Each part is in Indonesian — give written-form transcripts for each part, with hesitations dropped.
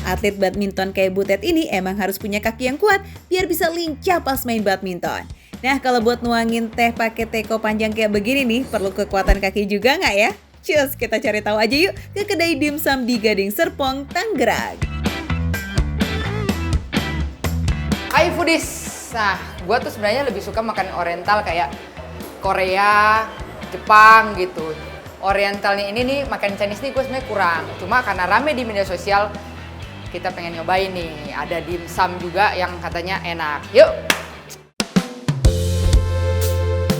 Atlet badminton kayak Butet ini emang harus punya kaki yang kuat biar bisa lincah pas main badminton. Nah, kalau buat nuangin teh pakai teko panjang kayak begini nih, perlu kekuatan kaki juga nggak ya? Cus, kita cari tahu aja yuk ke kedai dimsum di Gading Serpong, Tangerang. Hai foodies, nah gue tuh sebenarnya lebih suka makan oriental kayak Korea, Jepang gitu. Orientalnya ini nih, makan Chinese nih gue sebenarnya kurang. Cuma karena rame di media sosial, kita pengen nyobain nih. Ada dimsum juga yang katanya enak. Yuk!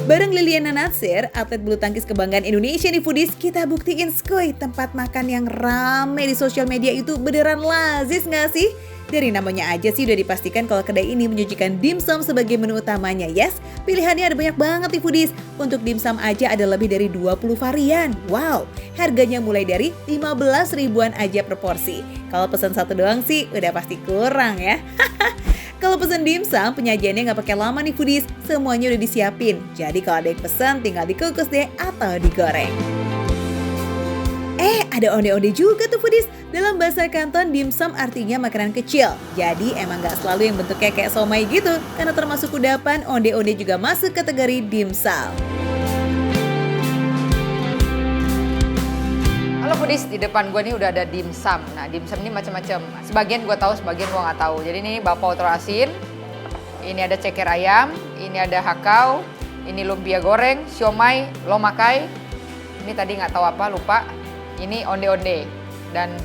Bareng Liliana Natsir, atlet bulu tangkis kebanggaan Indonesia nih foodies, kita buktiin skuy tempat makan yang rame di sosial media itu beneran lazis nggak sih? Dari namanya aja sih udah dipastikan kalau kedai ini menyajikan dimsum sebagai menu utamanya. Yes, pilihannya ada banyak banget nih foodies. Untuk dimsum aja ada lebih dari 20 varian. Wow, harganya mulai dari 15 ribuan aja per porsi. Kalau pesan satu doang sih udah pasti kurang ya. Kalau pesen dimsum, penyajiannya nggak pakai lama nih foodies, semuanya udah disiapin. Jadi kalau ada yang pesan, tinggal dikukus deh atau digoreng. Ada onde-onde juga tuh foodies. Dalam bahasa Kanton, dimsum artinya makanan kecil. Jadi emang nggak selalu yang bentuknya kayak somai gitu, karena termasuk kudapan, onde-onde juga masuk kategori dimsum. Halo foodies, di depan gue nih udah ada dimsum. Nah, dimsum ini macam-macam. Sebagian gue tahu, sebagian gue nggak tahu. Jadi ini bakpao telur asin, ini ada ceker ayam, ini ada hakau, ini lumpia goreng, siomay, lomakai. Ini tadi nggak tahu apa, lupa. Ini onde-onde. Dan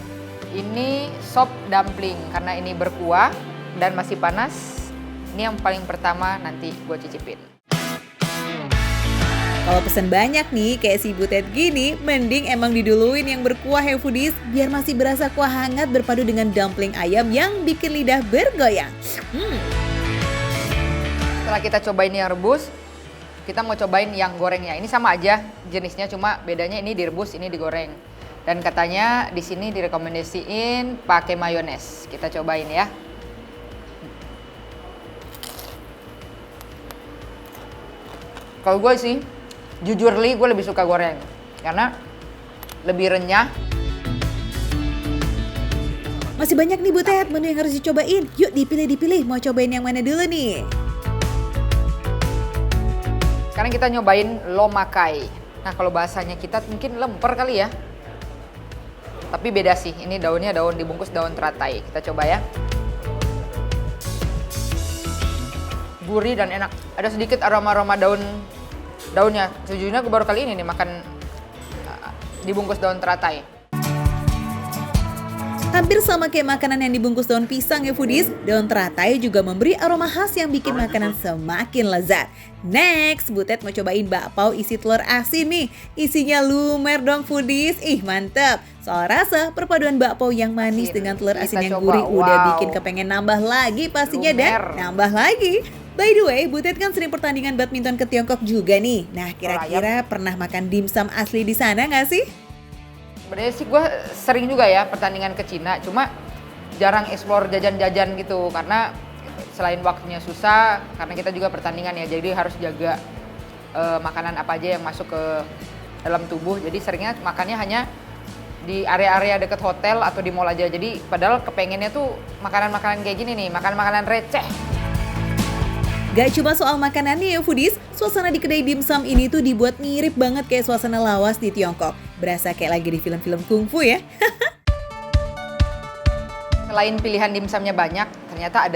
ini sop dumpling karena ini berkuah dan masih panas. Ini yang paling pertama nanti gue cicipin. Kalau pesen banyak nih, kayak si Butet gini, mending emang diduluin yang berkuah ya foodies, biar masih berasa kuah hangat berpadu dengan dumpling ayam yang bikin lidah bergoyang. Setelah kita cobain yang rebus, kita mau cobain yang gorengnya. Ini sama aja jenisnya, cuma bedanya ini direbus, ini digoreng. Dan katanya di sini direkomendasiin pakai mayones. Kita cobain ya. Kalau gue sih, jujur gue lebih suka goreng karena lebih renyah. Masih banyak nih Butet menu yang harus dicobain. Yuk dipilih, mau cobain yang mana dulu nih? Sekarang kita nyobain lomakai. Nah, kalau bahasanya kita mungkin lemper kali ya. Tapi beda sih, ini daunnya daun dibungkus daun teratai. Kita coba ya. Gurih dan enak. Ada sedikit aroma-aroma daunnya. Sejujurnya gue baru kali ini nih makan dibungkus daun teratai. Hampir sama kayak makanan yang dibungkus daun pisang ya foodies, daun teratai juga memberi aroma khas yang bikin makanan semakin lezat. Next, Butet mau cobain bakpao isi telur asin nih. Isinya lumer dong foodies, mantep. Soal rasa, perpaduan bakpao yang manis dengan telur asin yang gurih udah bikin kepengen nambah lagi pastinya dan nambah lagi. By the way, Butet kan sering pertandingan badminton ke Tiongkok juga nih. Nah, kira-kira pernah makan dimsum asli di sana nggak sih? Sebenarnya sih gue sering juga ya pertandingan ke Cina, cuma jarang explore jajan-jajan gitu karena selain waktunya susah, karena kita juga pertandingan ya, jadi harus jaga makanan apa aja yang masuk ke dalam tubuh. Jadi seringnya makannya hanya di area-area dekat hotel atau di mall aja. Jadi padahal kepengennya tuh makanan-makanan kayak gini nih, makanan-makanan receh. Gak cuma soal makanannya ya foodies, suasana di kedai dimsum ini tuh dibuat mirip banget kayak suasana lawas di Tiongkok. Berasa kayak lagi di film-film kungfu ya. Selain pilihan dimsumnya banyak, ternyata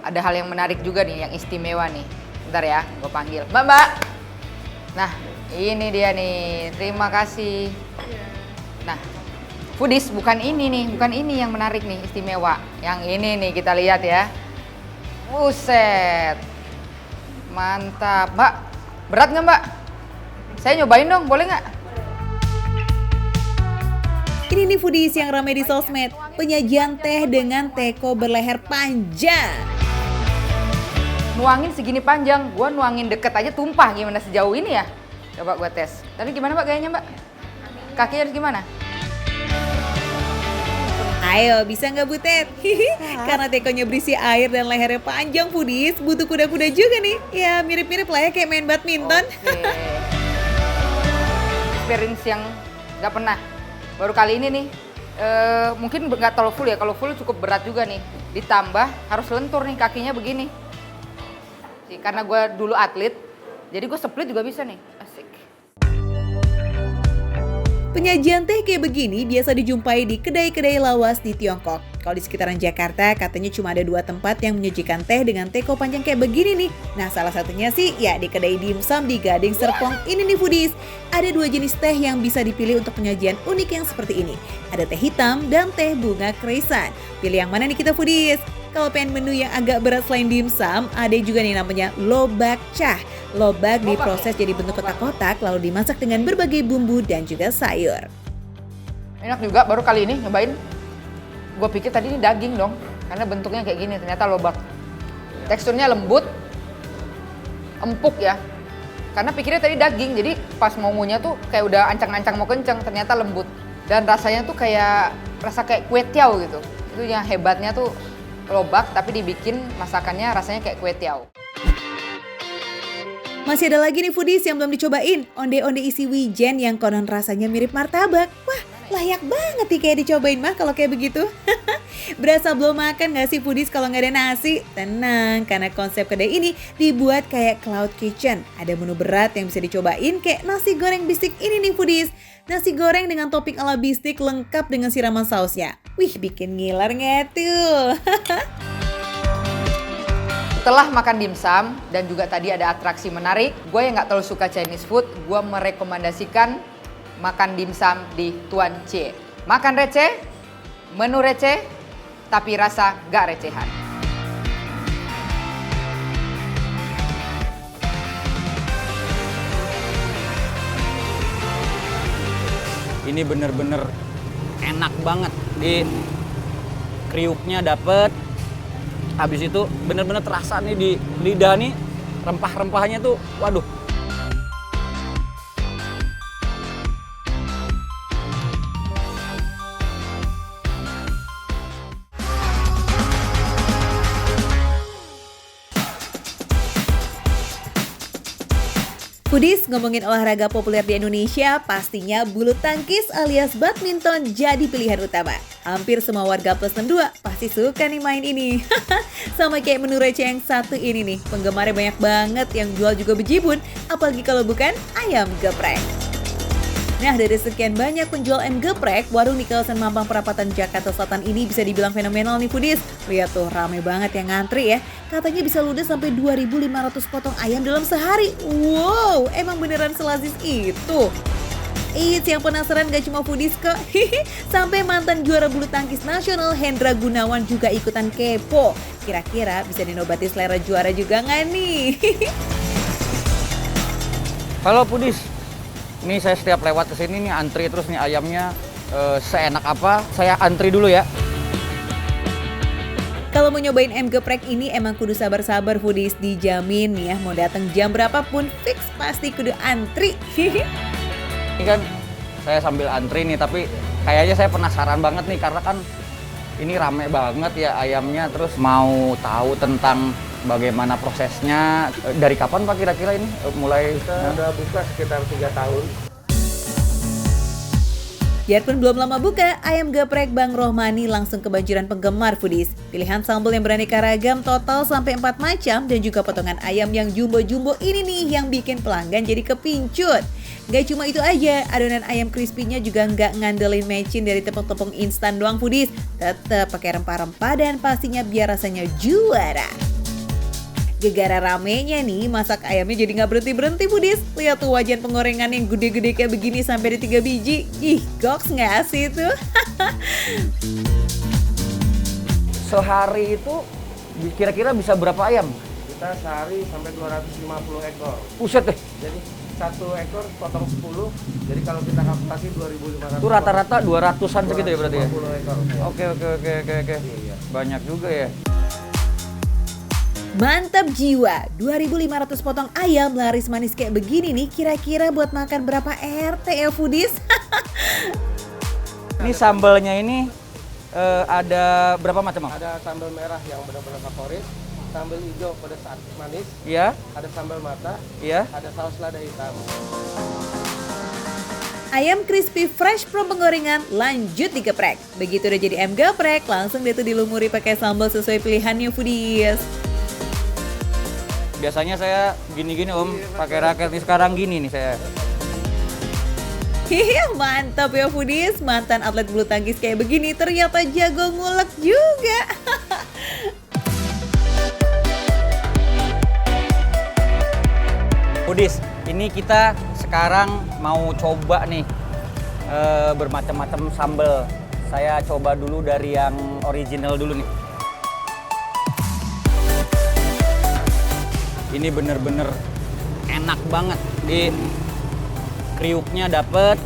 ada hal yang menarik juga nih, yang istimewa nih. Bentar ya, gue panggil. Mbak. Nah, ini dia nih, terima kasih. Nah, foodies bukan ini yang menarik nih, istimewa. Yang ini nih kita lihat ya. Buset. Mantap, Mbak. Berat nggak, Mbak? Saya nyobain dong, boleh nggak? Ini nih foodies yang ramai di sosmed, penyajian teh dengan teko berleher panjang. Nuangin segini panjang, gua nuangin deket aja tumpah, gimana sejauh ini ya? Coba gua tes. Tapi gimana Mbak gayanya Mbak? Kakinya harus gimana? Ayo, bisa nggak Butet? Karena tekonya berisi air dan lehernya panjang foodies, butuh kuda-kuda juga nih. Ya mirip-mirip lah ya kayak main badminton. Experience yang nggak pernah. Baru kali ini nih Mungkin nggak terlalu full ya, kalau full cukup berat juga nih. Ditambah harus lentur nih kakinya begini. Karena gue dulu atlet, jadi gue split juga bisa nih, asik. Penyajian teh kayak begini biasa dijumpai di kedai-kedai lawas di Tiongkok. Kalau di sekitaran Jakarta katanya cuma ada 2 tempat yang menyajikan teh dengan teko panjang kayak begini nih. Nah salah satunya sih ya di kedai dimsum di Gading Serpong ini nih foodies. Ada 2 jenis teh yang bisa dipilih untuk penyajian unik yang seperti ini. Ada teh hitam dan teh bunga krisan. Pilih yang mana nih kita foodies? Kalau pengen menu yang agak berat selain dimsum, ada juga nih namanya lobak cah. Lobak diproses jadi bentuk kotak-kotak lalu dimasak dengan berbagai bumbu dan juga sayur. Enak juga, baru kali ini nyobain. Gue pikir tadi ini daging dong, karena bentuknya kayak gini, ternyata lobak. Teksturnya lembut, empuk ya. Karena pikirnya tadi daging, jadi pas mau ngunyah tuh kayak udah ancang-ancang mau kenceng, ternyata lembut. Dan rasanya tuh kayak rasa kayak kue tiaw gitu. Itu yang hebatnya tuh lobak, tapi dibikin masakannya rasanya kayak kue tiaw. Masih ada lagi nih foodies yang belum dicobain. Onde-onde isi wijen yang konon rasanya mirip martabak. Wah, layak banget nih kayak dicobain mah kalau kayak begitu. Berasa belum makan gak sih foodies kalau nggak ada nasi? Tenang, karena konsep kedai ini dibuat kayak cloud kitchen. Ada menu berat yang bisa dicobain kayak nasi goreng bistik ini nih foodies. Nasi goreng dengan topping ala bistik lengkap dengan siraman sausnya. Wih, bikin ngiler nggak tuh? Setelah makan dimsum dan juga tadi ada atraksi menarik, gue yang nggak terlalu suka Chinese food, gue merekomendasikan makan dimsum di Tuan C. Makan receh, menu receh, tapi rasa gak recehan. Ini bener-bener enak banget. Di kriuknya dapet. Habis itu bener-bener terasa nih di lidah nih, rempah-rempahnya tuh, waduh. Foodies, ngomongin olahraga populer di Indonesia, pastinya bulu tangkis alias badminton jadi pilihan utama. Hampir semua warga plus 62 pasti suka nih main ini. Sama kayak menu receh yang satu ini nih, penggemarnya banyak banget yang jual juga bejibun, apalagi kalau bukan ayam geprek. Nah, dari sekian banyak penjual ayam geprek, warung di kawasan Mampang Perapatan Jakarta Selatan ini bisa dibilang fenomenal nih foodies. Lihat tuh, rame banget yang ngantri ya. Katanya bisa ludes sampai 2.500 potong ayam dalam sehari. Wow, emang beneran selazis itu. Eits, yang penasaran gak cuma foodies kok. Sampai mantan juara bulu tangkis nasional Hendra Gunawan juga ikutan kepo. Kira-kira bisa dinobati selera juara juga nggak nih? Halo foodies. Ini saya setiap lewat ke sini nih antri terus nih ayamnya seenak apa, saya antri dulu ya. Kalau mau nyobain ayam geprek ini emang kudu sabar-sabar foodies, dijamin nih ya, mau datang jam berapapun fix pasti kudu antri. Ini kan saya sambil antri nih, tapi kayaknya saya penasaran banget nih karena kan ini rame banget ya ayamnya, terus mau tahu tentang bagaimana prosesnya. Dari kapan Pak kira-kira ini mulai? Kita udah buka sekitar 3 tahun. Biarpun belum lama buka, ayam geprek Bang Rohmani langsung kebanjiran penggemar foodies. Pilihan sambal yang beraneka ragam total sampai 4 macam dan juga potongan ayam yang jumbo-jumbo ini nih yang bikin pelanggan jadi kepincut. Gak cuma itu aja, adonan ayam crispy-nya juga nggak ngandelin mecin dari tepung-tepung instan doang foodies. Tetep pakai rempah-rempah dan pastinya biar rasanya juara. Gegara ramenya nih, masak ayamnya jadi nggak berhenti-berhenti foodies. Lihat tuh wajan penggorengan yang gede-gede kayak begini sampai ada 3 biji. Ih, goks nggak sih itu? Sehari itu kira-kira bisa berapa ayam? Kita sehari sampai 250 ekor. Buset deh, Jadi 1 ekor potong 10. Jadi kalau kita kalkulasi 2.500. itu rata-rata 200-an segitu ya berarti ya? 250 ekor. Oke. Iya. Banyak juga ya. Mantap jiwa, 2.500 potong ayam laris manis kayak begini nih, kira-kira buat makan berapa RT ya foodies? Ini sambalnya ini ada berapa macam Bang? Ada sambal merah yang benar-benar favorit, sambal hijau pedas manis, Iya, ada sambal mata, iya. ada saus lada hitam. Ayam crispy fresh from penggorengan lanjut digeprek. Begitu udah jadi ayam geprek, langsung deh tuh dilumuri pakai sambal sesuai pilihannya foodies. Biasanya saya gini-gini Om, pakai raket nih, sekarang gini nih saya. Mantap ya foodies, mantan atlet bulu tangkis kayak begini ternyata jago ngulek juga. Foodies, ini kita sekarang mau coba nih bermacam-macam sambal. Saya coba dulu dari yang original dulu nih. Ini bener-bener enak banget. Di kriuknya dapet.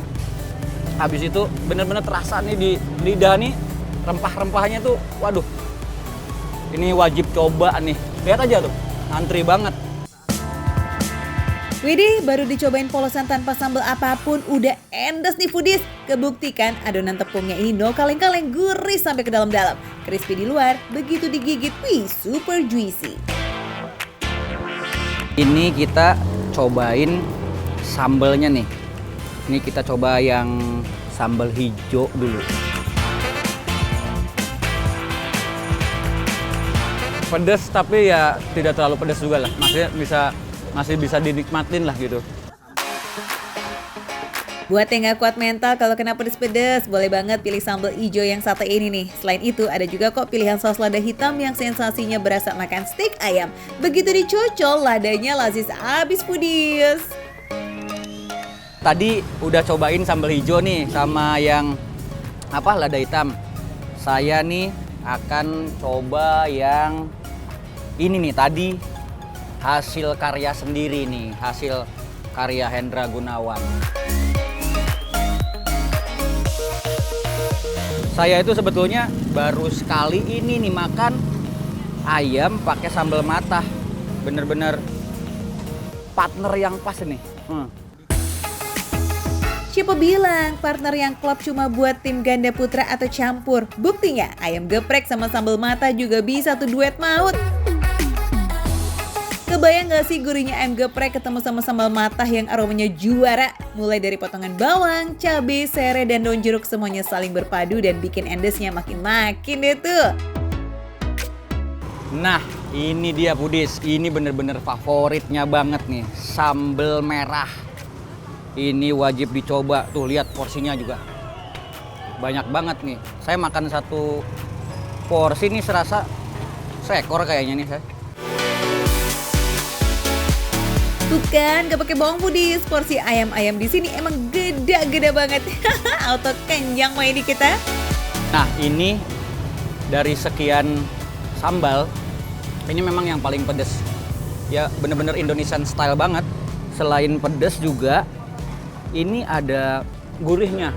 Habis itu bener-bener terasa nih di lidah nih, rempah-rempahnya tuh, waduh. Ini wajib coba nih. Lihat aja tuh, antri banget. Widih, baru dicobain polosan tanpa sambal apapun udah endes nih foodies. Kebuktikan adonan tepungnya ini no kaleng-kaleng, gurih sampai ke dalam-dalam. Crispy di luar, begitu digigit, wih super juicy. Ini kita cobain sambalnya nih. Ini kita coba yang sambal hijau dulu. Pedas tapi ya tidak terlalu pedas juga lah. Maksudnya masih bisa dinikmatin lah gitu. Buat yang gak kuat mental kalau kena pedes-pedes, boleh banget pilih sambal hijau yang sate ini nih. Selain itu ada juga kok pilihan saus lada hitam yang sensasinya berasa makan steak ayam. Begitu dicocol, ladanya lazis abis foodies. Tadi udah cobain sambal hijau nih sama yang lada hitam. Saya nih akan coba yang ini nih, tadi hasil karya sendiri nih, hasil karya Hendra Gunawan. Saya itu sebetulnya baru sekali ini nih makan ayam pakai sambal matah. Bener-bener partner yang pas nih. Siapa bilang partner yang klop cuma buat tim ganda putra atau campur? Buktinya ayam geprek sama sambal mata juga bisa tuh duet maut. Kebayang gak sih gurihnya ayam geprek ketemu sama sambal matah yang aromanya juara? Mulai dari potongan bawang, cabai, serai, dan daun jeruk semuanya saling berpadu dan bikin endesnya makin-makin deh tuh. Nah, ini dia foodies. Ini bener-bener favoritnya banget nih, sambal merah. Ini wajib dicoba. Tuh lihat porsinya juga banyak banget nih. Saya makan satu porsi nih serasa seekor kayaknya nih saya. Tuh kan, gak pakai bohong foodies, porsi ayam-ayam di sini emang gede-gede banget. Auto kenyang main di kita. Nah, ini dari sekian sambal, ini memang yang paling pedes. Ya bener-bener Indonesian style banget. Selain pedes juga, ini ada gurihnya.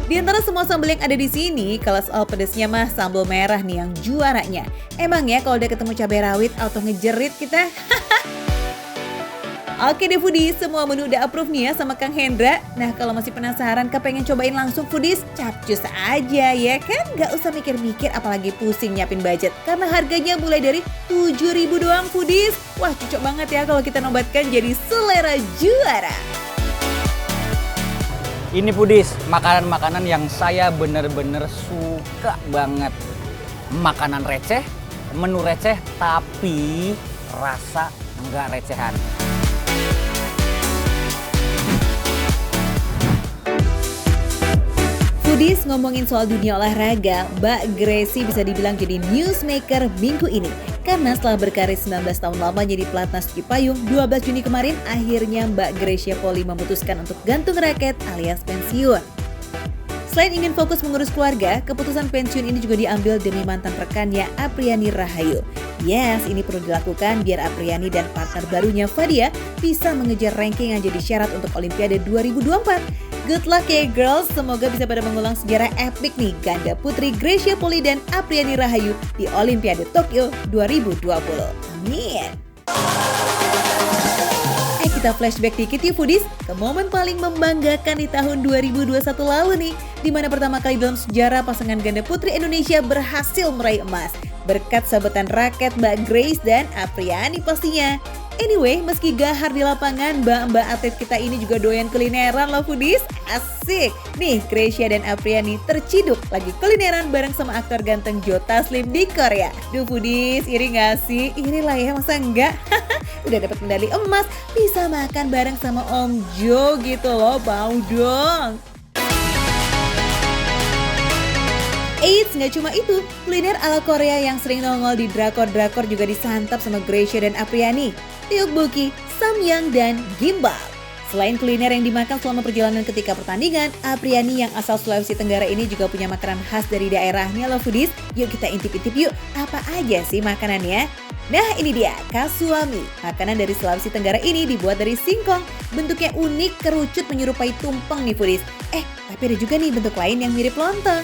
Di antara semua sambal yang ada di sini, kalau soal pedesnya mah sambal merah nih yang juaranya. Emang ya kalau udah ketemu cabai rawit auto ngejerit kita. Oke deh foodies, semua menu udah approve nih ya sama Kang Hendra. Nah kalau masih penasaran kepengen cobain langsung foodies, capcus aja ya kan? Gak usah mikir-mikir apalagi pusing nyiapin budget. Karena harganya mulai dari 7.000 doang foodies. Wah cocok banget ya kalau kita nobatkan jadi selera juara. Ini foodies, makanan-makanan yang saya bener-bener suka banget. Makanan receh, menu receh, tapi rasa nggak recehan. Foodies, ngomongin soal dunia olahraga, Mbak Gracie bisa dibilang jadi newsmaker minggu ini. Karena setelah berkarir 19 tahun lamanya di pelatnas Cipayung, 12 Juni kemarin akhirnya Mbak Gracia Poli memutuskan untuk gantung raket alias pensiun. Selain ingin fokus mengurus keluarga, keputusan pensiun ini juga diambil demi mantan rekannya Apriani Rahayu. Yes, ini perlu dilakukan biar Apriani dan partner barunya Fadia bisa mengejar ranking yang jadi syarat untuk Olimpiade 2024. Good luck ya girls, semoga bisa pada mengulang sejarah epik nih ganda putri Gracia Poli dan Apriani Rahayu di Olimpiade Tokyo 2020. Amin. Kita flashback dikit yuk foodies ke momen paling membanggakan di tahun 2021 lalu nih, di mana pertama kali dalam sejarah pasangan ganda putri Indonesia berhasil meraih emas berkat sahabatan raket Mbak Grace dan Apriani pastinya. Anyway, meski gahar di lapangan, mbak-mbak atlet kita ini juga doyan kulineran loh foodies. Asik! Nih, Gracia dan Apriani terciduk lagi kulineran bareng sama aktor ganteng Joe Taslim di Korea. Duh foodies, iri gak sih? Iri lah ya, masa enggak? Udah dapat medali emas, bisa makan bareng sama Om Joe gitu loh, mau dong! Eits, nggak cuma itu, kuliner ala Korea yang sering nongol di drakor-drakor juga disantap sama Gracia dan Apriani. Tteokbokki, samyang, dan gimbap. Selain kuliner yang dimakan selama perjalanan ketika pertandingan, Apriani yang asal Sulawesi Tenggara ini juga punya makanan khas dari daerahnya loh foodies. Yuk kita intip-intip yuk, apa aja sih makanannya? Nah ini dia, kasuami. Makanan dari Sulawesi Tenggara ini dibuat dari singkong. Bentuknya unik, kerucut menyerupai tumpeng nih foodies. Tapi ada juga nih bentuk lain yang mirip lontong.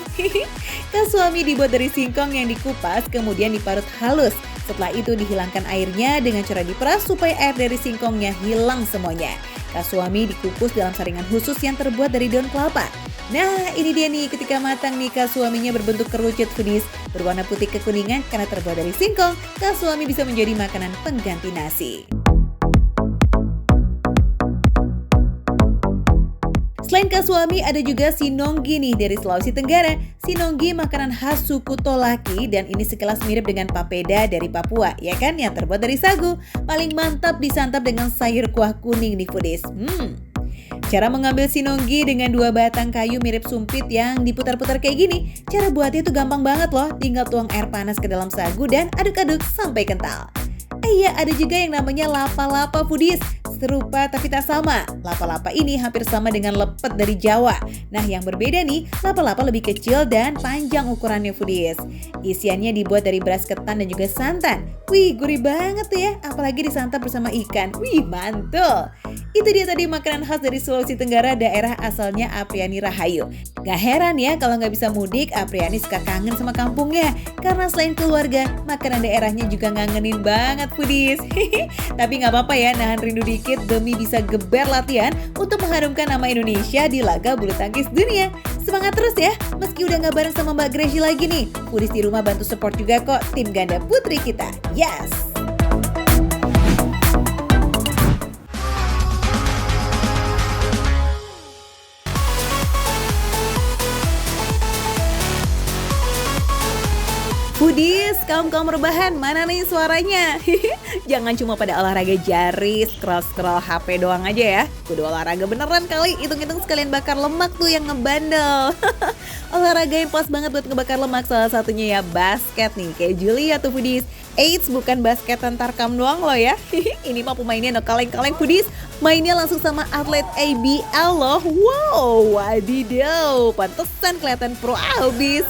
Kasuami dibuat dari singkong yang dikupas kemudian diparut halus. Setelah itu dihilangkan airnya dengan cara diperas supaya air dari singkongnya hilang semuanya. Kasuami dikukus dalam saringan khusus yang terbuat dari daun kelapa. Nah ini dia nih ketika matang nih kasuaminya berbentuk kerucut foodies. Berwarna putih kekuningan karena terbuat dari singkong. Kasuami bisa menjadi makanan pengganti nasi. Selain kasuami ada juga sinonggi nih dari Sulawesi Tenggara. Sinonggi makanan khas suku Tolaki dan ini sekelas mirip dengan papeda dari Papua, ya kan, yang terbuat dari sagu. Paling mantap disantap dengan sayur kuah kuning nih foodies. Cara mengambil sinonggi dengan 2 batang kayu mirip sumpit yang diputar-putar kayak gini. Cara buatnya itu gampang banget loh, tinggal tuang air panas ke dalam sagu dan aduk-aduk sampai kental. Iya, ada juga yang namanya lapa-lapa foodies. Serupa tapi tak sama. Lapa-lapa ini hampir sama dengan lepet dari Jawa. Nah yang berbeda nih, lapa-lapa lebih kecil dan panjang ukurannya foodies. Isiannya dibuat dari beras ketan dan juga santan. Wih gurih banget tuh ya, apalagi disantap bersama ikan. Wih mantul. Itu dia tadi makanan khas dari Sulawesi Tenggara, daerah asalnya Apriani Rahayu. Gak heran ya kalau nggak bisa mudik, Apriani suka kangen sama kampungnya. Karena selain keluarga, makanan daerahnya juga ngangenin banget foodies. Tapi nggak apa-apa ya, nahan rindu dikit demi bisa geber latihan untuk mengharumkan nama Indonesia di laga bulu tangkis dunia. Semangat terus ya, meski udah nggak bareng sama Mbak Gracia lagi nih. Foodies di rumah bantu support juga kok tim ganda putri kita. Yes! Foodies, kaum-kaum rebahan, mana nih suaranya? Jangan cuma pada olahraga jari, scroll-scroll HP doang aja ya. Kudu olahraga beneran kali, hitung-hitung sekalian bakar lemak tuh yang ngebandel. Olahraga yang pas banget buat ngebakar lemak, salah satunya ya basket nih, kayak Julia tuh foodies. Eits, bukan basket tarkam doang loh ya. Ini mah pemainnya no kaleng-kaleng foodies. Mainnya langsung sama atlet ABL loh. Wow, wadidaw, pantesan kelihatan pro abis.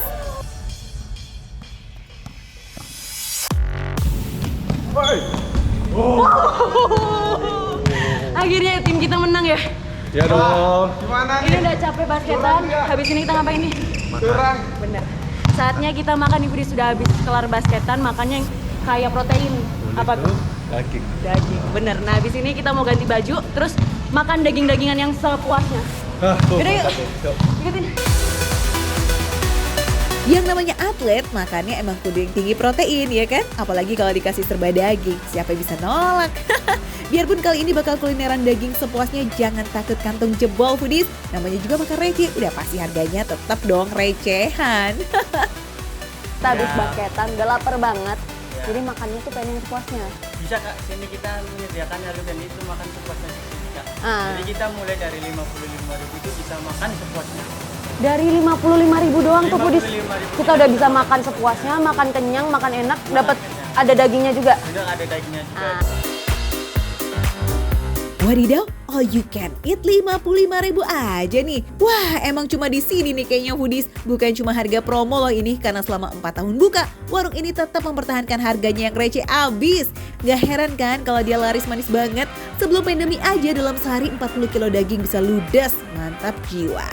Akhirnya tim kita menang ya. Ya dong. Gimana Ini udah capek basketan. Habis ini kita ngapain nih? Curang. Bener. Saatnya kita makan nih, sudah habis kelar basketan, makannya yang kaya protein. Apa tuh? Daging. Daging. Bener. Nah habis ini kita mau ganti baju, terus makan daging-dagingan yang sepuasnya. Yaudah yuk. Ikutin. Yang namanya atlet, makannya emang kudu yang tinggi protein ya kan? Apalagi kalau dikasih serba daging, siapa yang bisa nolak? Biarpun kali ini bakal kulineran daging sepuasnya, jangan takut kantung jebol foodies. Namanya juga makan receh, udah pasti harganya tetap dong recehan. Kita habis basketan, udah lapar banget. Jadi makannya tuh pengen yang sepuasnya. Bisa kak, sini kita menyediakan harga dan itu makan sepuasnya kak. Ah. Jadi kita mulai dari 55.000 itu bisa makan sepuasnya. Dari 55.000 doang tuh foodies. 55.000 Kita udah bisa makan sepuasnya, makan kenyang, makan enak, dapat ada dagingnya juga. Udah ada dagingnya juga. Ah. Wadidaw, all you can eat 55.000 aja nih. Wah, emang cuma di sini nih kayaknya foodies. Bukan cuma harga promo loh ini, karena selama 4 tahun buka, warung ini tetap mempertahankan harganya yang receh abis. Gak heran kan kalau dia laris manis banget. Sebelum pandemi aja dalam sehari 40 kilo daging bisa ludes. Mantap jiwa.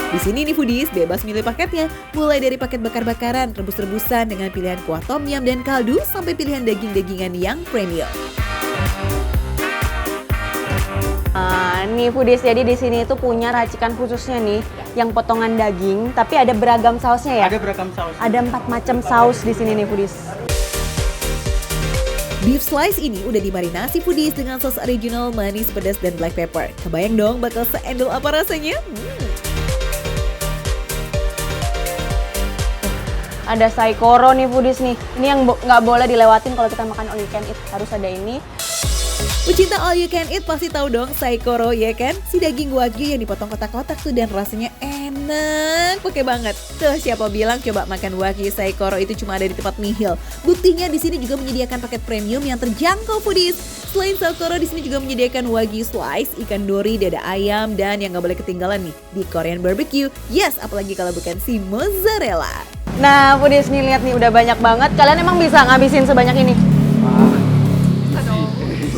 Di sini nih foodies bebas milih paketnya, mulai dari paket bakar-bakaran, rebus-rebusan dengan pilihan kuah tom yum dan kaldu sampai pilihan daging-dagingan yang premium. Nih foodies, jadi di sini itu punya racikan khususnya nih, yang potongan daging, tapi ada beragam sausnya ya. Ada beragam saus. Ada 4 macam saus di sini nih foodies. Beef slice ini udah dimarinasi foodies dengan sos original manis, pedas, dan black pepper. Kebayang dong bakal seendol apa rasanya? Ada saikoro nih foodies nih. Ini yang nggak boleh dilewatin kalau kita makan all you can eat. Harus ada ini. Pecinta all you can eat pasti tahu dong saikoro, ya kan? Si daging wagyu yang dipotong kotak-kotak tuh dan rasanya enak, pakai banget. Tuh siapa bilang coba makan wagyu saikoro itu cuma ada di tempat nihil. Buktinya di sini juga menyediakan paket premium yang terjangkau foodies. Selain saikoro di sini juga menyediakan wagyu slice, ikan dori, dada ayam, dan yang nggak boleh ketinggalan nih di Korean barbecue. Yes, apalagi kalau bukan si mozzarella. Nah, foodies nih lihat nih udah banyak banget. Kalian emang bisa ngabisin sebanyak ini?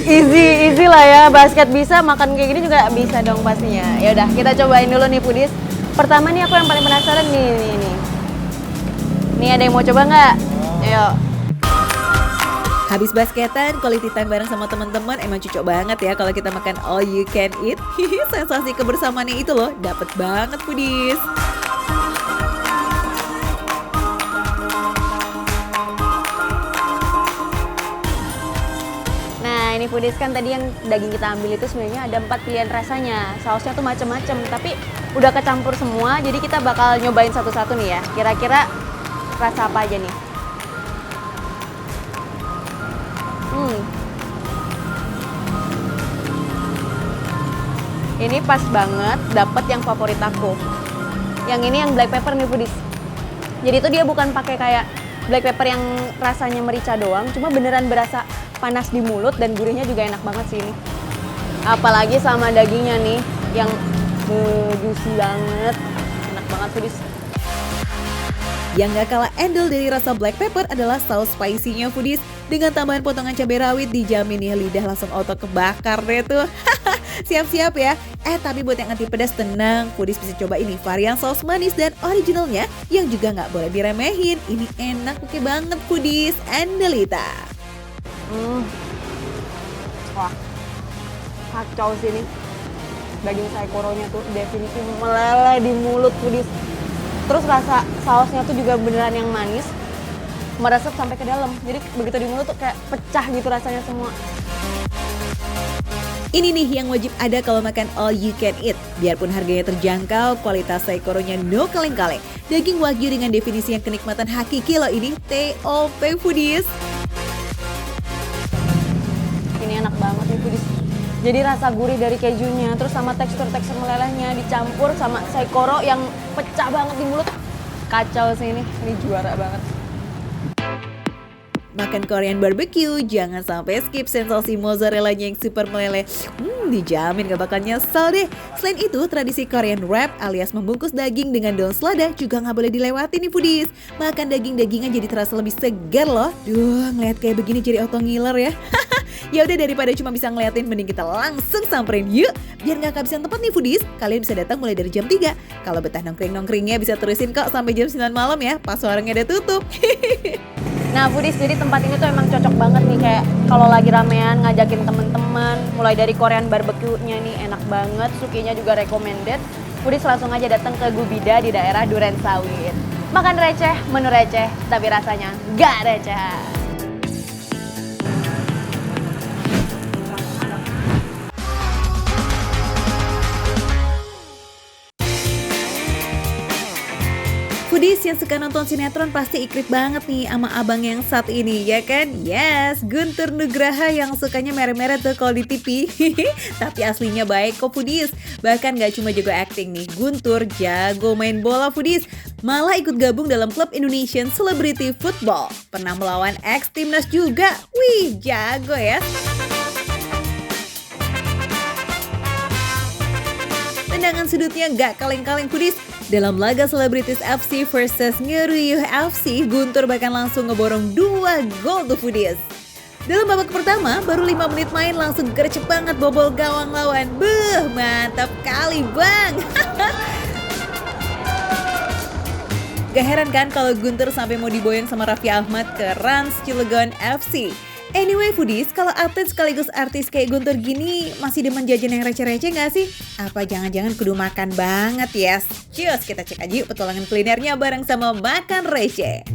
Easy lah ya. Basket bisa, makan kayak gini juga bisa dong pastinya. Ya udah, kita cobain dulu nih foodies. Pertama nih aku yang paling penasaran nih. Nih ada yang mau coba nggak? Ayo. Habis basketan, quality time bareng sama teman-teman emang cocok banget ya kalau kita makan all you can eat. Sensasi kebersamaannya itu loh, dapet banget foodies. Nah ini foodies kan tadi yang daging kita ambil itu sebenarnya ada 4 pilihan rasanya. Sausnya tuh macem-macem, tapi udah kecampur semua. Jadi kita bakal nyobain satu-satu nih ya. Kira-kira rasa apa aja nih? Ini pas banget, dapet yang favorit aku. Yang ini yang black pepper nih foodies. Jadi itu dia bukan pakai kayak black pepper yang rasanya merica doang, cuma beneran berasa panas di mulut dan gurihnya juga enak banget sih ini. Apalagi sama dagingnya nih yang juicy banget, enak banget foodies. Yang gak kalah endel dari rasa black pepper adalah saus spicy-nya foodies. Dengan tambahan potongan cabai rawit dijamin nih lidah langsung auto kebakar deh tuh. Siap-siap ya. Tapi buat yang anti pedas tenang, foodies bisa coba ini varian saus manis dan originalnya yang juga gak boleh diremehin. Ini enak oke banget foodies, Andelita. Wah, kacau sih ini. Daging saikoronya tuh definisi meleleh di mulut foodies. Terus rasa sausnya tuh juga beneran yang manis, meresap sampai ke dalam. Jadi begitu di mulut tuh kayak pecah gitu rasanya semua. Ini nih yang wajib ada kalau makan all you can eat. Biarpun harganya terjangkau, kualitas saikoronya no kaleng-kaleng. Daging wagyu dengan definisi yang kenikmatan hakiki loh ini, TOP foodies. Ini enak banget nih foodies. Jadi rasa gurih dari kejunya, terus sama tekstur-tekstur melelehnya dicampur sama saikoro yang pecah banget di mulut. Kacau sih ini juara banget. Makan Korean barbecue, jangan sampai skip sensasi mozzarella-nya yang super meleleh. Dijamin gak bakal nyesel deh. Selain itu, tradisi Korean wrap alias membungkus daging dengan daun selada juga gak boleh dilewati nih foodies. Makan daging-dagingan jadi terasa lebih segar loh. Duh, ngeliat kayak begini jadi auto ngiler ya. Ya udah daripada cuma bisa ngeliatin, mending kita langsung samperin yuk. Biar gak kehabisan tempat nih foodies, kalian bisa datang mulai dari jam 3. Kalau betah nongkring-nongkringnya bisa terusin kok sampai jam 9 malam ya, pas warungnya udah tutup. Nah foodies, jadi tempat ini tuh emang cocok banget nih kayak kalau lagi ramean ngajakin teman-teman. Mulai dari Korean barbecue-nya nih enak banget, sukinya juga recommended. Foodies langsung aja datang ke Gubida di daerah Duren Sawit. Makan receh, menu receh, tapi rasanya gak receh. Foodies yang suka nonton sinetron pasti ikrit banget nih sama abang yang satu ini, ya kan? Yes, Guntur Nugraha yang sukanya mere-mere tuh kalau di TV. Tapi aslinya baik kok foodies. Bahkan gak cuma jago acting nih, Guntur jago main bola foodies. Malah ikut gabung dalam klub Indonesian Celebrity Football. Pernah melawan ex-timnas juga. Wih, jago ya. Tendangan sudutnya gak kaleng-kaleng foodies. Dalam laga Celebrities FC versus Ngeruyuh FC, Guntur bahkan langsung ngeborong 2 gol tuh foodies. Dalam babak pertama, baru 5 menit main langsung gercep banget bobol gawang lawan. Beuh, mantap kali bang. Gak heran kan kalau Guntur sampai mau diboyong sama Raffi Ahmad ke Rans Cilegon FC. Anyway foodies, kalau atlet sekaligus artis kayak Guntur gini masih demen jajan yang receh-receh gak sih? Apa jangan-jangan kudu makan banget yes? Cus, kita cek aja yuk petualangan kulinernya bareng sama Makan Receh.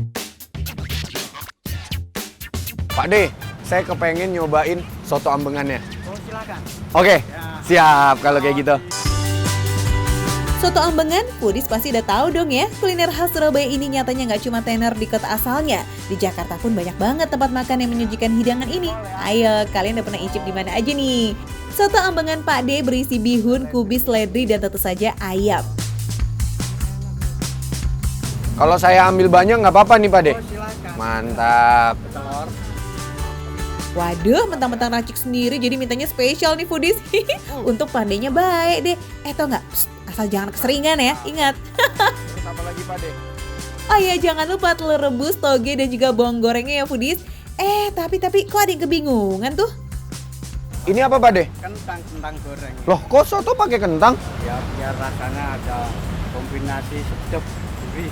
Pak D, saya kepengen nyobain soto ambengannya. Oh silakan. Oke, siap kalau kayak gitu. Soto Ambengan, foodies pasti udah tahu dong ya. Kuliner khas Surabaya ini nyatanya nggak cuma tenar di kota asalnya. Di Jakarta pun banyak banget tempat makan yang menyajikan hidangan ini. Ayo, kalian udah pernah icip di mana aja nih? Soto Ambengan Pak D berisi bihun, kubis, seledri, dan tentu saja ayam. Kalau saya ambil banyak nggak apa-apa nih Pak De? Oh silakan. Mantap. Telur. Waduh, mentang-mentang racik sendiri jadi mintanya spesial nih foodies. Untuk pandainya baik deh. Tau nggak? Psst, asal jangan keseringan ya, ingat. Terus apa lagi Pak De? Oh iya, jangan lupa telur rebus, toge, dan juga bawang gorengnya ya foodies. Tapi kok ada yang kebingungan tuh? Ini apa Pak De? Kentang goreng. Loh, kok soto pakai kentang? Ya biar rasanya ada kombinasi sedap. Gurih.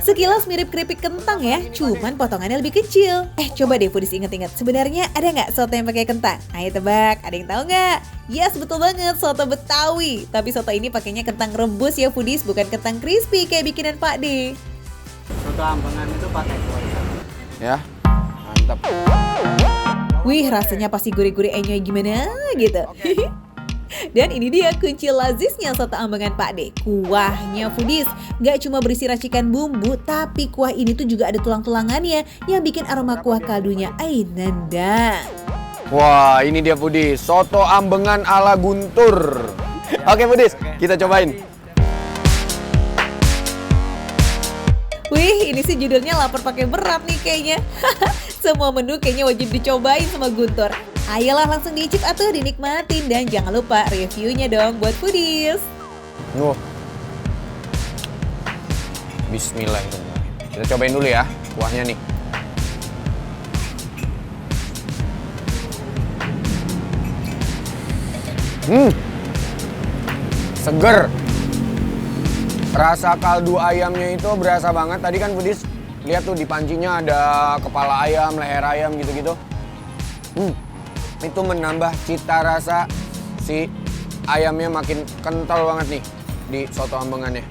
Sekilas mirip keripik kentang ya, cuman potongannya lebih kecil. Coba deh foodies inget-inget, sebenarnya ada nggak soto yang pakai kentang? Ayo tebak, ada yang tahu nggak? Yes, betul banget, soto Betawi. Tapi soto ini pakainya kentang rebus ya foodies, bukan kentang crispy kayak bikinan Pak D. Soto Ambengan itu pakai kuah. Ya, mantap. Wih, rasanya pasti gurih-gurih enyoy gimana gitu. Dan ini dia kunci lazisnya soto Ambengan Pak D. Kuahnya foodies, nggak cuma berisi racikan bumbu, tapi kuah ini tuh juga ada tulang-tulangannya yang bikin aroma kuah kaldunya nendang. Wah, ini dia Foodies, soto ambengan ala Guntur. Oke Foodies, kita cobain. Wih, ini sih judulnya lapar pakai berat nih kayaknya. Semua menu kayaknya wajib dicobain sama Guntur. Ayolah langsung diicip atau dinikmatin dan jangan lupa reviewnya dong buat foodies. Bismillahirrahmanirrahim. Kita cobain dulu ya kuahnya nih. Seger. Rasa kaldu ayamnya itu berasa banget. Tadi kan Foodies lihat tuh di pancinya ada kepala ayam, leher ayam gitu-gitu. Itu menambah cita rasa si ayamnya makin kental banget nih di soto ambengannya.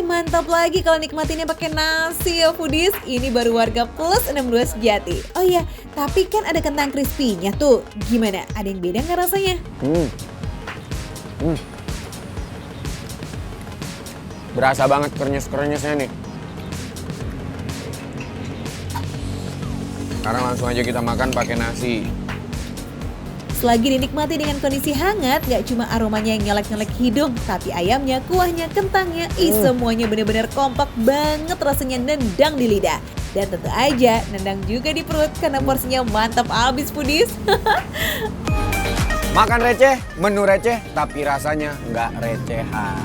Mantap lagi kalau nikmatinnya pakai nasi ya foodies. Ini baru warga plus 62 sejati. Oh iya, tapi kan ada kentang crispy-nya tuh. Gimana? Ada yang beda nggak rasanya? Berasa banget krenyes-krenyesnya nih. Sekarang langsung aja kita makan pakai nasi. Selagi dinikmati dengan kondisi hangat, gak cuma aromanya yang nyelek-nyelek hidung, tapi ayamnya, kuahnya, kentangnya, semuanya bener-bener kompak banget rasanya nendang di lidah. Dan tentu aja nendang juga di perut karena porsinya mantap abis foodies. Makan receh, menu receh, tapi rasanya nggak recehan.